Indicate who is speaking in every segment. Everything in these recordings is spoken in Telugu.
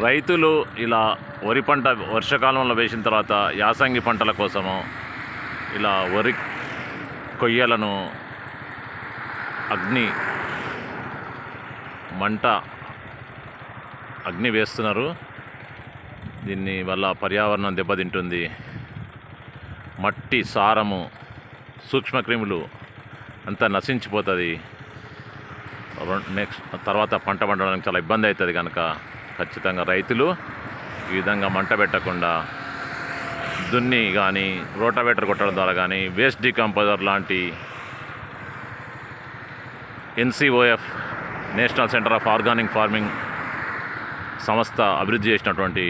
Speaker 1: రైతులు ఇలా వరి పంట వర్షాకాలంలో వేసిన తర్వాత యాసంగి పంటల కోసము ఇలా వరి కొయ్యలను అగ్ని వేస్తున్నారు. దీన్ని వల్ల పర్యావరణం దెబ్బతింటుంది. మట్టి సారము, సూక్ష్మక్రిములు అంతా నశించిపోతుంది. తర్వాత పంట పండడానికి చాలా ఇబ్బంది అవుతుంది. కనుక ఖచ్చితంగా రైతులు ఈ విధంగా మంట పెట్టకుండా దున్ని కానీ రోటావేటర్ కొట్టడం ద్వారా కానీ వేస్ట్ డీకంపోజర్ లాంటి NCOF national centre of organic farming సంస్థ అభివృద్ధి చేసినటువంటి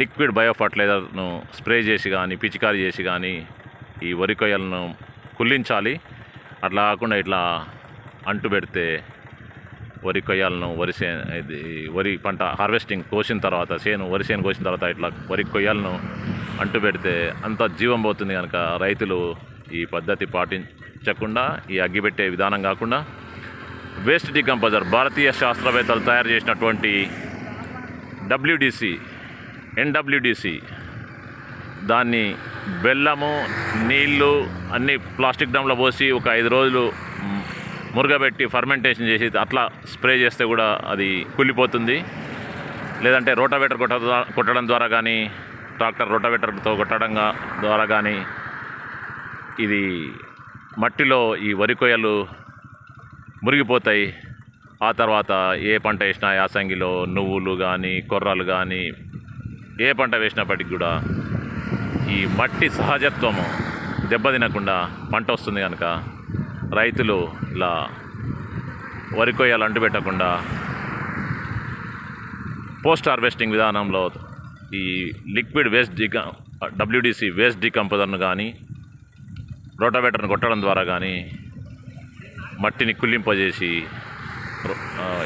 Speaker 1: లిక్విడ్ బయో ఫర్టిలైజర్ను స్ప్రే చేసి కానీ పిచికారీ చేసి కానీ ఈ వరి కొయ్యలను కుళ్ళించాలి. అట్లా కాకుండా ఇట్లా అంటు పెడితే వరి కొయ్యలను వరి పంట హార్వెస్టింగ్ కోసిన తర్వాత వరి చేను కోసిన తర్వాత ఇట్లా వరి కొయ్యలను అంటు పెడితే అంత జీవం పోతుంది. కనుక రైతులు ఈ పద్ధతి పాటించకుండా ఈ అగ్గిపెట్టే విధానం కాకుండా వేస్ట్ డీకంపోజర్ భారతీయ శాస్త్రవేత్తలు తయారు చేసినటువంటి ఎన్డబ్ల్యూడిసి దాన్ని బెల్లము, నీళ్ళు అన్నీ ప్లాస్టిక్ డ్రమ్లో పోసి ఒక 5 రోజులు మురగబెట్టి ఫర్మెంటేషన్ చేసి అట్లా స్ప్రే చేస్తే కూడా అది కుళ్ళిపోతుంది. లేదంటే రోటావేటర్ కొట్టడం ద్వారా కానీ ట్రాక్టర్ రోటావేటర్తో కొట్టడం ద్వారా కానీ ఇది మట్టిలో ఈ వరి కొయ్యలు మురిగిపోతాయి. ఆ తర్వాత ఏ పంట వేసినా యాసంగిలో నువ్వులు కానీ కొర్రలు కానీ ఏ పంట వేసినప్పటికి కూడా ఈ మట్టి సహజత్వము దెబ్బతినకుండా పంట వస్తుంది. కనుక రైతులు ఇలా వరి కొయ్యలు అంటు పెట్టకుండా పోస్ట్ హార్వెస్టింగ్ విధానంలో ఈ లిక్విడ్ డబ్ల్యూడిసి వేస్ట్ డీకంపోజర్ను కానీ రోటావేటర్ను కొట్టడం ద్వారా కానీ మట్టిని కుళ్ళింపజేసి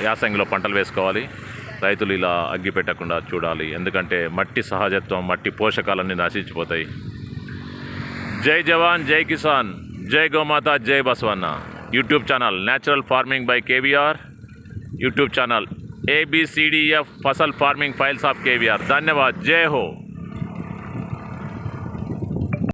Speaker 1: యాసంగిలో పంటలు వేసుకోవాలి. రైతులు ఇలా అగ్గి పెట్టకుండా చూడాలి. ఎందుకంటే మట్టి సహజత్వం, మట్టి పోషకాలన్నీ నశించిపోతాయి. జై జవాన్, జై కిసాన్, జై గోమాత, జై Basavanna. YouTube channel natural farming by KVR. YouTube channel ABCDF फसल फार्मिंग फाइल्स ऑफ KVR. धन्यवाद. जय हो.